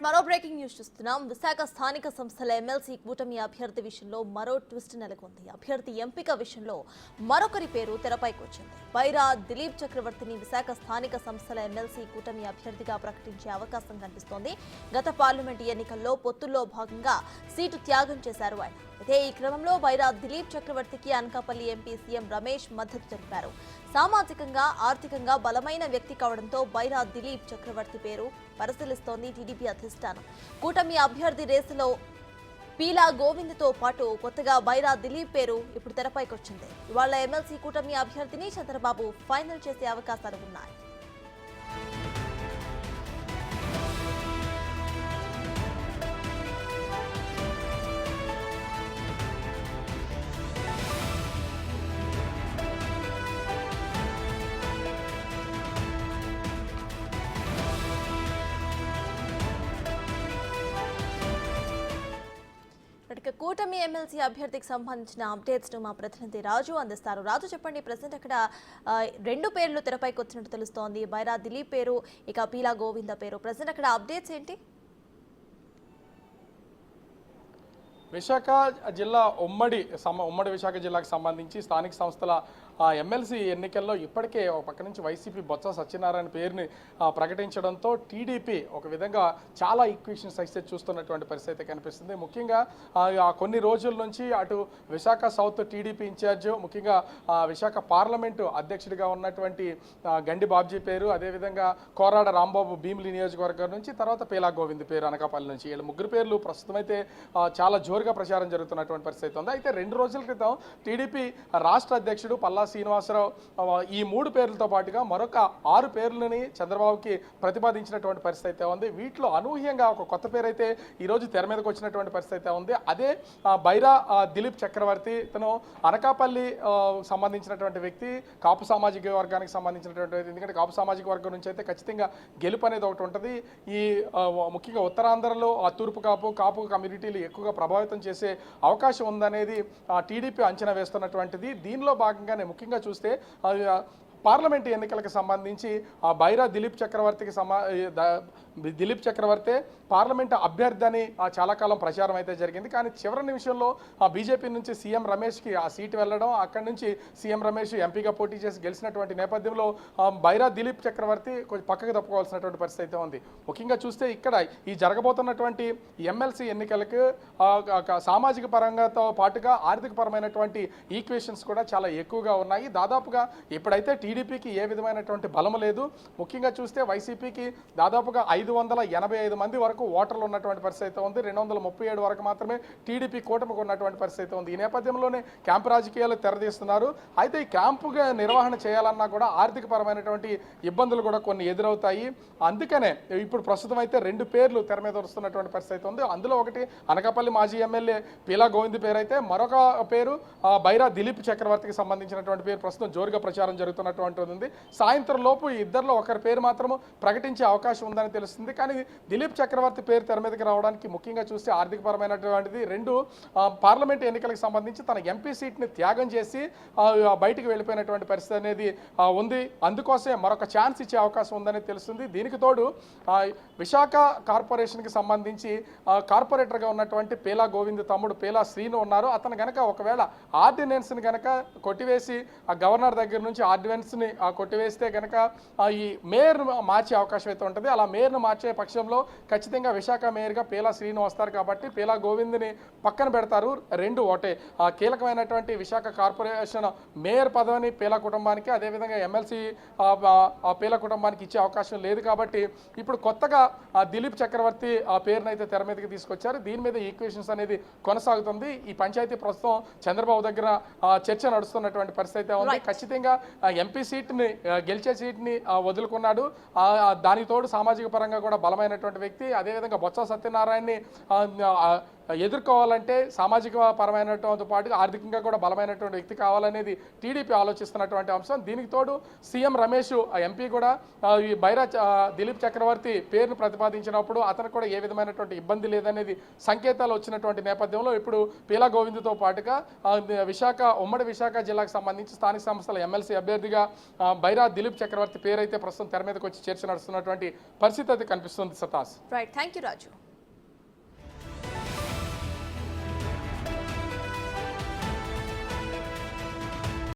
మరో breaking news చూస్తున్నాం. విశాఖ స్థానిక సంస్థల ఎమ్మెల్సీ కూటమి అభ్యర్థి విషయంలో మరో ట్విస్ట్ నెలకొంది. అభ్యర్థి ఎంపిక విషయంలో మరొకరి పేరు తెరపైకి వచ్చింది. బైరా దిలీప్ చక్రవర్తిని విశాఖ స్థానిక సంస్థల ఎమ్మెల్సీ కూటమి అభ్యర్థిగా ప్రకటించే అవకాశం కనిపిస్తోంది. గత పార్లమెంటు ఎన్నికల్లో పొత్తుల్లో భాగంగా సీటు త్యాగం చేశారు ఆయన. అయితే ఈ క్రమంలో బైరా దిలీప్ చక్రవర్తికి అనకాపల్లి ఎంపీ సీఎం రమేష్ మద్దతు తెలిపారు. సామాజికంగా ఆర్థికంగా బలమైన వ్యక్తి కావడంతో బైరా దిలీప్ చక్రవర్తి పేరు పరిశీలిస్తోంది టీడీపీ అధిష్టానం. కూటమి అభ్యర్థి రేసులో పీలా గోవింద్తో పాటు కొత్తగా బైరా దిలీప్ పేరు ఇప్పుడు తెరపైకి వచ్చింది. ఇవాళ ఎమ్మెల్సీ కూటమి అభ్యర్థిని చంద్రబాబు ఫైనల్ చేసే అవకాశాలు ఉన్నాయి. కూటమి ఎమ్మెల్సీ అభ్యర్థికి సంబంధించిన అప్డేట్స్ ను మా ప్రతినిధి రాజు అందిస్తారు. రాజు, చెప్పండి, ప్రెసెంట్ అక్కడ రెండు పేర్లు తెరపైకి వచ్చినట్టు తెలుస్తోంది. బైరా దిలీప్ పేరు, ఇక పీలా గోవింద పేరు. ప్రెసెంట్ అక్కడ అప్డేట్స్ ఏంటి? విశాఖ జిల్లా ఉమ్మడి విశాఖ జిల్లాకు సంబంధించి స్థానిక సంస్థల ఎమ్మెల్సీ ఎన్నికల్లో ఇప్పటికే ఒక పక్క నుంచి వైసీపీ బొత్స సత్యనారాయణ పేరుని ప్రకటించడంతో టీడీపీ ఒక విధంగా చాలా ఈక్వేషన్స్ అయితే చూస్తున్నటువంటి పరిస్థితి కనిపిస్తుంది. ముఖ్యంగా కొన్ని రోజుల నుంచి అటు విశాఖ సౌత్ టీడీపీ ఇన్ఛార్జ్, ముఖ్యంగా విశాఖ పార్లమెంటు అధ్యక్షుడిగా ఉన్నటువంటి గండి బాబ్జీ పేరు, అదేవిధంగా కోరాడ రాంబాబు భీమిలి నియోజకవర్గం నుంచి, తర్వాత పీలా గోవింద్ పేరు అనకాపల్లి నుంచి, వీళ్ళ ముగ్గురు పేర్లు ప్రస్తుతం అయితే చాలా జోరుగా ప్రచారం జరుగుతున్నటువంటి పరిస్థితి ఉంది. అయితే 2 రోజుల క్రితం టీడీపీ రాష్ట్ర అధ్యక్షుడు పల్లా శ్రీనివాసరావు ఈ 3 పేర్లతో పాటుగా మరొక 6 పేర్లని చంద్రబాబుకి ప్రతిపాదించినటువంటి పరిస్థితి ఉంది. వీటిలో అనూహ్యంగా ఒక కొత్త పేరు అయితే ఈరోజు తెర మీదకి వచ్చినటువంటి పరిస్థితి ఉంది. అదే బైరా దిలీప్ చక్రవర్తి. తను అనకాపల్లి సంబంధించినటువంటి వ్యక్తి, కాపు సామాజిక వర్గానికి సంబంధించినటువంటి వ్యక్తి. ఎందుకంటే కాపు సామాజిక వర్గం నుంచి అయితే ఖచ్చితంగా గెలుపు అనేది ఒకటి ఉంటుంది. ఈ ముఖ్యంగా ఉత్తరాంధ్రలో తూర్పు కాపు కమ్యూనిటీలు ఎక్కువగా ప్రభావితం చేసే అవకాశం ఉందనేది టీడీపీ అంచనా వేస్తున్నటువంటిది. దీనిలో భాగంగానే ముఖ్యంగా చూస్తే పార్లమెంటు ఎన్నికలకు సంబంధించి బైరా దిలీప్ చక్రవర్తి పార్లమెంటు అభ్యర్థి అని చాలా కాలం ప్రచారం అయితే జరిగింది. కానీ చివరి నిమిషంలో బీజేపీ నుంచి సీఎం రమేష్కి ఆ సీటు వెళ్ళడం, అక్కడి నుంచి సీఎం రమేష్ ఎంపీగా పోటీ చేసి గెలిచినటువంటి నేపథ్యంలో బైరా దిలీప్ చక్రవర్తి కొంచెం పక్కకు తప్పుకోవాల్సినటువంటి పరిస్థితి అయితే ఉంది. ముఖ్యంగా చూస్తే ఇక్కడ ఈ జరగబోతున్నటువంటి ఎమ్మెల్సీ ఎన్నికలకు సామాజిక పరంగాతో పాటుగా ఆర్థిక పరమైనటువంటి ఈక్వేషన్స్ కూడా చాలా ఎక్కువగా ఉన్నాయి. దాదాపుగా ఇప్పుడైతే టీడీపీకి ఏ విధమైనటువంటి బలం లేదు. ముఖ్యంగా చూస్తే వైసీపీకి దాదాపుగా 585 మంది వరకు ఓటర్లు ఉన్నటువంటి పరిస్థితి ఉంది. 237 వరకు మాత్రమే టీడీపీ కూటమికి ఉన్నటువంటి పరిస్థితి ఉంది. ఈ నేపథ్యంలోనే క్యాంపు రాజకీయాలు తెరదీస్తున్నారు. అయితే ఈ క్యాంపుగా నిర్వహణ చేయాలన్నా కూడా ఆర్థిక పరమైనటువంటి ఇబ్బందులు కూడా కొన్ని ఎదురవుతాయి. అందుకనే ఇప్పుడు ప్రస్తుతం అయితే 2 పేర్లు తెర మీద వస్తున్నటువంటి పరిస్థితి ఉంది. అందులో ఒకటి అనకాపల్లి మాజీ ఎమ్మెల్యే పీలా గోవింద్ పేరు అయితే, మరొక పేరు బైరా దిలీప్ చక్రవర్తికి సంబంధించినటువంటి పేరు ప్రస్తుతం జోరుగా ప్రచారం జరుగుతున్నటువంటి ఉంది. సాయంత్రం లోపు ఈ ఇద్దరిలో ఒకరి పేరు మాత్రము ప్రకటించే అవకాశం ఉందని తెలుస్తుంది. కానీ దిలీప్ చక్రవర్తి పేరు తెర మీదకి రావడానికి ముఖ్యంగా చూస్తే ఆర్థిక పరమైనటువంటిది. 2 పార్లమెంట్ ఎన్నికలకు సంబంధించి తన ఎంపీ సీట్ని త్యాగం చేసి బయటికి వెళ్ళిపోయినటువంటి పరిస్థితి అనేది ఉంది. అందుకోసమే మరొక ఛాన్స్ ఇచ్చే అవకాశం ఉందని తెలుస్తుంది. దీనికి తోడు విశాఖ కార్పొరేషన్కి సంబంధించి కార్పొరేటర్గా ఉన్నటువంటి పీలా గోవింద్ తమ్ముడు పీలా శ్రీను ఉన్నారు. అతను కనుక ఒకవేళ ఆర్డినెన్స్ని కనుక కొట్టివేసి గవర్నర్ దగ్గర నుంచి ఆర్డినెన్స్ని కొట్టివేస్తే కనుక ఈ మేయర్ను మార్చే అవకాశం అయితే ఉంటుంది. అలా మేయర్ను మార్చే పక్షంలో ఖచ్చితంగా విశాఖ మేయర్గా పీలా శ్రీను వస్తారు. కాబట్టి పీలా గోవింద్ని పక్కన పెడతారు. 2 ఒకటే. కీలకమైనటువంటి విశాఖ కార్పొరేషన్ మేయర్ పదవిని పీలా కుటుంబానికి, అదేవిధంగా ఎమ్మెల్సీ పీలా కుటుంబానికి ఇచ్చే అవకాశం లేదు. కాబట్టి ఇప్పుడు కొత్తగా దిలీప్ చక్రవర్తి పేరును అయితే తెర మీదకి తీసుకొచ్చారు. దీని మీద ఈక్వేషన్స్ అనేది కొనసాగుతుంది. ఈ పంచాయతీ ప్రస్తుతం చంద్రబాబు దగ్గర చర్చ నడుస్తున్నటువంటి పరిస్థితి ఉంది. ఖచ్చితంగా ఎంపీ సీట్ని గెలిచే సీట్ని వదులుకున్నాడు. దానికి తోడు సామాజిక పరంగా కూడా బలమైనటువంటి వ్యక్తి. అదేవిధంగా బొత్స సత్యనారాయణని ఎదుర్కోవాలంటే సామాజిక పరమైనటువంటి పాటు ఆర్థికంగా కూడా బలమైనటువంటి వ్యక్తి కావాలనేది టీడీపీ ఆలోచిస్తున్నటువంటి అంశం. దీనికి తోడు సీఎం రమేష్ ఎంపీ కూడా ఈ బైరా దిలీప్ చక్రవర్తి పేరును ప్రతిపాదించినప్పుడు అతనికి కూడా ఏ విధమైనటువంటి ఇబ్బంది లేదనేది సంకేతాలు వచ్చినటువంటి నేపథ్యంలో ఇప్పుడు పీలా గోవింద్తో పాటుగా ఉమ్మడి విశాఖ జిల్లాకు సంబంధించి స్థానిక సంస్థల ఎమ్మెల్సీ అభ్యర్థిగా బైరా దిలీప్ చక్రవర్తి పేరైతే ప్రస్తుతం తెర మీదకి వచ్చి చర్చ నడుస్తున్నటువంటి పరిస్థితి అయితే కనిపిస్తుంది. సతాస్. Right, thank you Raju.